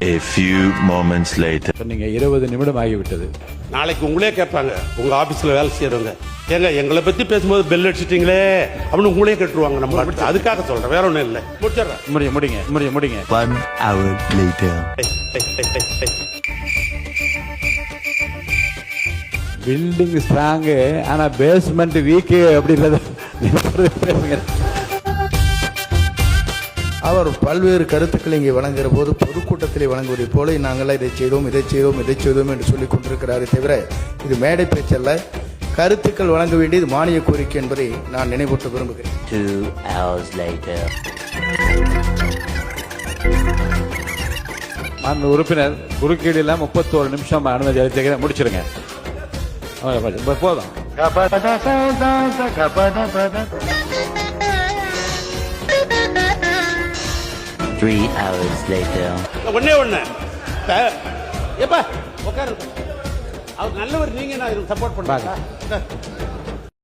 A few moments later. நீங்க 20 நிமிடம் ஆகிவிட்டது. நாளைக்கு உங்களே கேட்பாங்க, உங்க ஆபீஸ்ல வேலை செய்யறவங்க, ஏங்க எங்களை பத்தி பேசும்போது பெல் அடிச்சிட்டீங்களே அப்படின்னு உங்களே கேட்டுருவாங்க. நம்ம அதுக்காக சொல்றேன், வேற ஒண்ணும் இல்லை. முடிச்சிடறேன். முடிங்க. 1 hour later. பில்டிங் ஸ்ட்ராங், ஆனா பேஸ்மெண்ட் வீக் அப்படின்றத பேசுங்க. அவர் பல்வேறு கருத்துக்களை இங்கே வழங்குகிற போது பொதுக்கூட்டத்திலே வழங்குவதைப் போல நாங்களாம் இதை செய்தோம் என்று சொல்லிக் கொண்டிருக்கிறாரே தவிர இது மேடை பேச்சல்ல. கருத்துக்கள் வழங்க வேண்டியது மானிய கோரிக்கை என்பதை நான் நினைவூட்ட விரும்புகிறேன். 2 hours later. அந்த உறுப்பினர் குறுக்கீடு இல்லாம 31 நிமிஷம் அனுமதி அளித்த முடிச்சிருங்க. போதும். 3 hours later. ஒண்ணே எப்ப உட்காரு. அவர் நல்லவர், நீங்க நான் சப்போர்ட் பண்ணுவாங்க.